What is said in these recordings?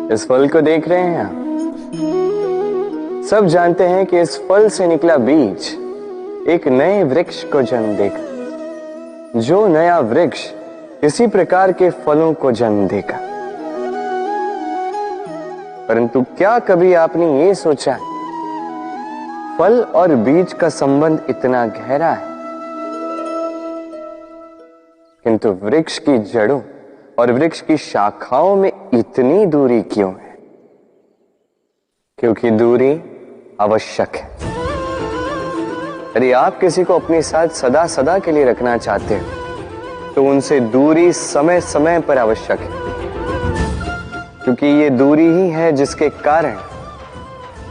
इस फल को देख रहे हैं आप? सब जानते हैं कि इस फल से निकला बीज एक नए वृक्ष को जन्म देगा। जो नया वृक्ष इसी प्रकार के फलों को जन्म देगा। परंतु क्या कभी आपने ये सोचा, फल और बीज का संबंध इतना गहरा है, किंतु वृक्ष की जड़ों और वृक्ष की शाखाओं में इतनी दूरी क्यों है? क्योंकि दूरी आवश्यक है। यदि आप किसी को अपने साथ सदा सदा के लिए रखना चाहते हो तो उनसे दूरी समय समय पर आवश्यक है, क्योंकि ये दूरी ही है जिसके कारण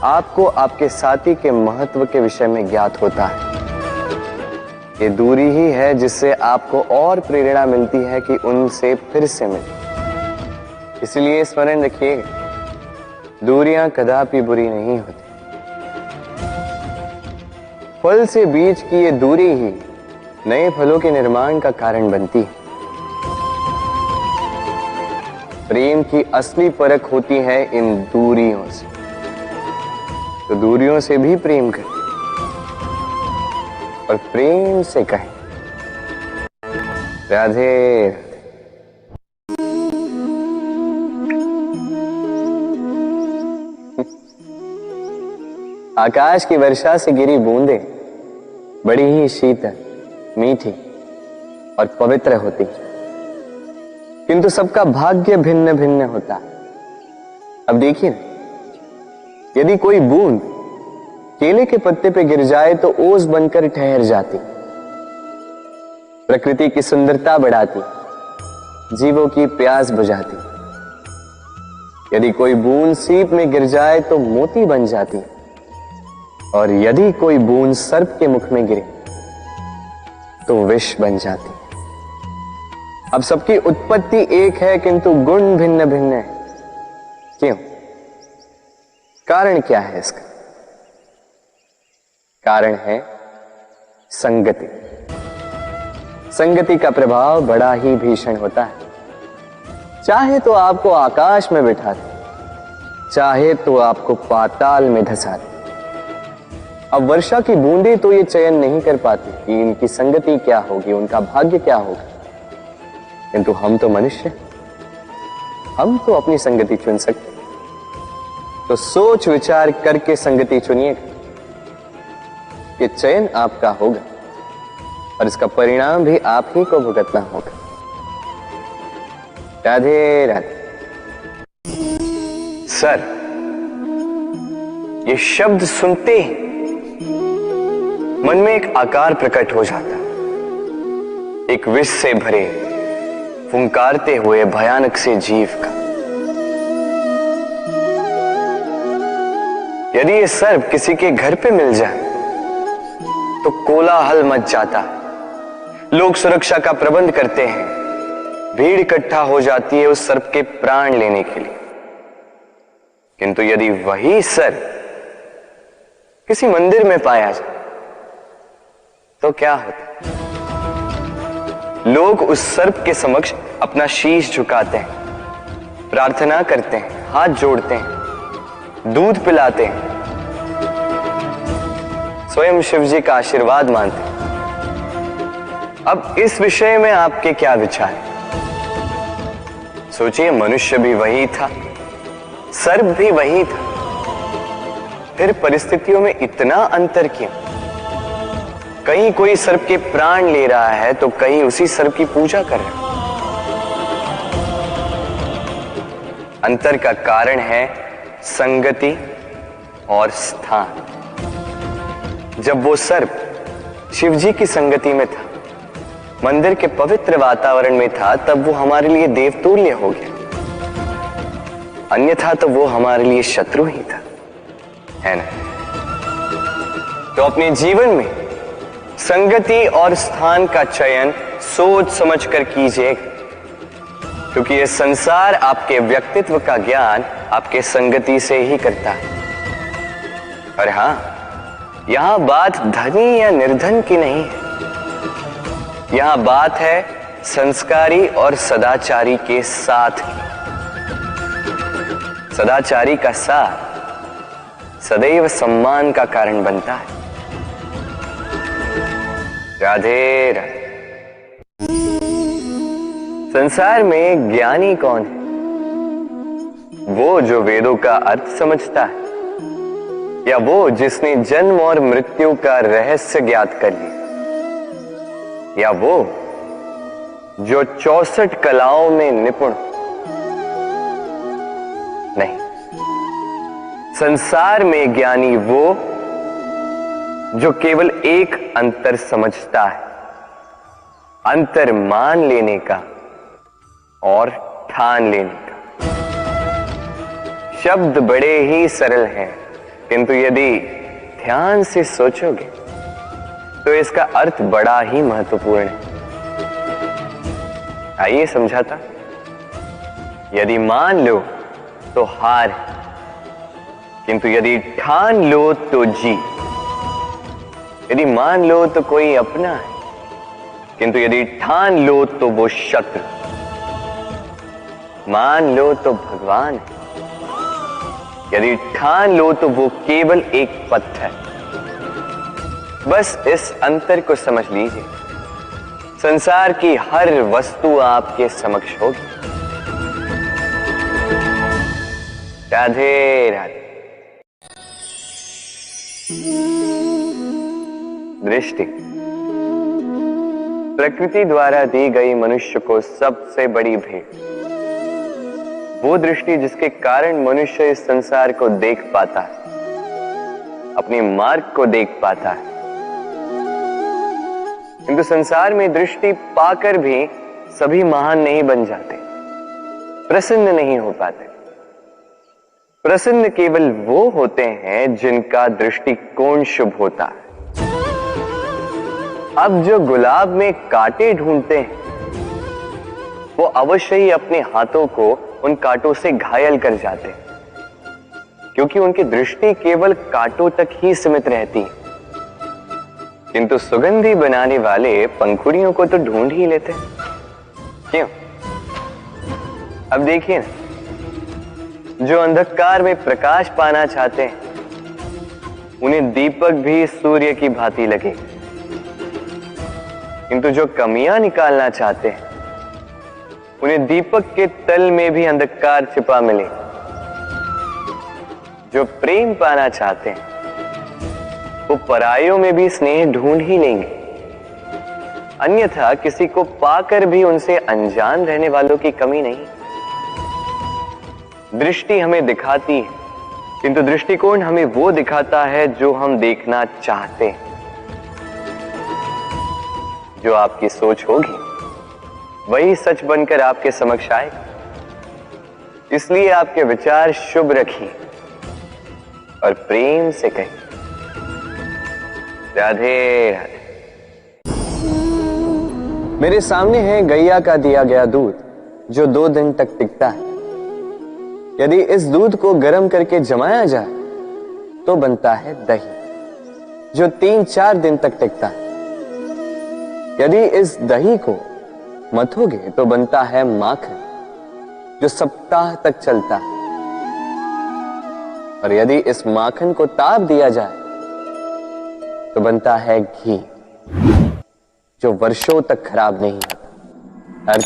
आपको आपके साथी के महत्व के विषय में ज्ञात होता है। ये दूरी ही है जिससे आपको और प्रेरणा मिलती है कि उनसे फिर से मिले। इसलिए स्मरण रखिएगा, दूरियां कदापि बुरी नहीं होती। फल से बीज की ये दूरी ही नए फलों के निर्माण का कारण बनती है। प्रेम की असली परख होती है इन दूरियों से। तो दूरियों से भी प्रेम करें और प्रेम से कहें, राधे। आकाश की वर्षा से गिरी बूंदें बड़ी ही शीतल, मीठी और पवित्र होती, किंतु सबका भाग्य भिन्न भिन्न होता है। अब देखिए, यदि कोई बूंद केले के पत्ते पे गिर जाए तो ओस बनकर ठहर जाती, प्रकृति की सुंदरता बढ़ाती, जीवों की प्यास बुझाती। यदि कोई बूंद सीप में गिर जाए तो मोती बन जाती, और यदि कोई बूंद सर्प के मुख में गिरे तो विष बन जाती। अब सबकी उत्पत्ति एक है, किंतु गुण भिन्न भिन्न है। क्यों? कारण क्या है इसका? कारण है संगति। संगति का प्रभाव बड़ा ही भीषण होता है। चाहे तो आपको आकाश में बिठा दे, चाहे तो आपको पाताल में धंसा दे। अब वर्षा की बूंदें तो ये चयन नहीं कर पाती कि इनकी संगति क्या होगी, उनका भाग्य क्या होगा, किंतु हम तो मनुष्य, हम तो अपनी संगति चुन सकते। तो सोच विचार करके संगति चुनिएगा। ये चयन आपका होगा और इसका परिणाम भी आप ही को भुगतना होगा। राधे राधे। सर, ये शब्द सुनते ही मन में एक आकार प्रकट हो जाता, एक विष से भरे फुंकारते हुए भयानक से जीव का। यदि ये सर्प किसी के घर पे मिल जाए तो कोलाहल मच जाता, लोग सुरक्षा का प्रबंध करते हैं, भीड़ इकट्ठा हो जाती है उस सर्प के प्राण लेने के लिए। किंतु यदि वही सर्प किसी मंदिर में पाया जाए तो क्या होता? लोग उस सर्प के समक्ष अपना शीश झुकाते हैं, प्रार्थना करते हैं, हाथ जोड़ते हैं, दूध पिलाते हैं, स्वयं शिव जी का आशीर्वाद मानते हैं। अब इस विषय में आपके क्या विचार हैं? सोचिए, मनुष्य भी वही था, सर्प भी वही था, फिर परिस्थितियों में इतना अंतर क्यों? कहीं कोई सर्प के प्राण ले रहा है तो कहीं उसी सर्प की पूजा कर रहा है। अंतर का कारण है संगति और स्थान। जब वो सर्प शिवजी की संगति में था, मंदिर के पवित्र वातावरण में था, तब वो हमारे लिए देवतुल्य हो गया, अन्यथा तो वो हमारे लिए शत्रु ही था, है ना? तो अपने जीवन में संगति और स्थान का चयन सोच समझ कर कीजिएगा, क्योंकि यह संसार आपके व्यक्तित्व का ज्ञान आपके संगति से ही करता है। और हां, यहां बात धनी या निर्धन की नहीं है, यहां बात है संस्कारी और सदाचारी के साथ की। सदाचारी का सार सदैव सम्मान का कारण बनता है। राधे राधे। संसार में ज्ञानी कौन है? वो जो वेदों का अर्थ समझता है, या वो जिसने जन्म और मृत्यु का रहस्य ज्ञात कर लिया, या वो जो 64 कलाओं में निपुण? नहीं, संसार में ज्ञानी वो जो केवल एक अंतर समझता है, अंतर मान लेने का और ठान लेने का। शब्द बड़े ही सरल हैं, किंतु यदि ध्यान से सोचोगे तो इसका अर्थ बड़ा ही महत्वपूर्ण है। आइए समझाता। यदि मान लो तो हार है, किंतु यदि ठान लो तो जीत। यदि मान लो तो कोई अपना है, किंतु यदि ठान लो तो वो शत्रु। मान लो तो भगवान है, यदि ठान लो तो वो केवल एक पथ है। बस इस अंतर को समझ लीजिए, संसार की हर वस्तु आपके समक्ष होगी। राधे राधे। दृष्टि प्रकृति द्वारा दी गई मनुष्य को सबसे बड़ी भेंट। वो दृष्टि जिसके कारण मनुष्य इस संसार को देख पाता है, अपने मार्ग को देख पाता है। किंतु संसार में दृष्टि पाकर भी सभी महान नहीं बन जाते, प्रसन्न नहीं हो पाते। प्रसन्न केवल वो होते हैं जिनका दृष्टिकोण शुभ होता है। अब जो गुलाब में कांटे ढूंढते हैं, वो अवश्य ही अपने हाथों को उन कांटों से घायल कर जाते हैं, क्योंकि उनकी दृष्टि केवल कांटों तक ही सीमित रहती है। किंतु सुगंधी बनाने वाले पंखुड़ियों को तो ढूंढ ही लेते हैं। क्यों? अब देखिए ना, जो अंधकार में प्रकाश पाना चाहते हैं, उन्हें दीपक भी सूर्य की भांति लगे। किंतु जो कमियां निकालना चाहते हैं, उन्हें दीपक के तल में भी अंधकार छिपा मिले। जो प्रेम पाना चाहते हैं, वो परायों में भी स्नेह ढूंढ ही लेंगे। अन्यथा किसी को पाकर भी उनसे अनजान रहने वालों की कमी नहीं। दृष्टि हमें दिखाती है, किंतु दृष्टिकोण हमें वो दिखाता है जो हम देखना चाहते हैं। जो आपकी सोच होगी वही सच बनकर आपके समक्ष आएगा। इसलिए आपके विचार शुभ रखिए और प्रेम से कहिए। राधे राधे। मेरे सामने है गैया का दिया गया दूध, जो 2 दिन तक टिकता है। यदि इस दूध को गर्म करके जमाया जाए तो बनता है दही, जो 3-4 दिन तक टिकता है। यदि इस दही को मथोगे तो बनता है माखन, जो सप्ताह तक चलता है। और यदि इस माखन को ताप दिया जाए तो बनता है घी, जो वर्षों तक खराब नहीं होता।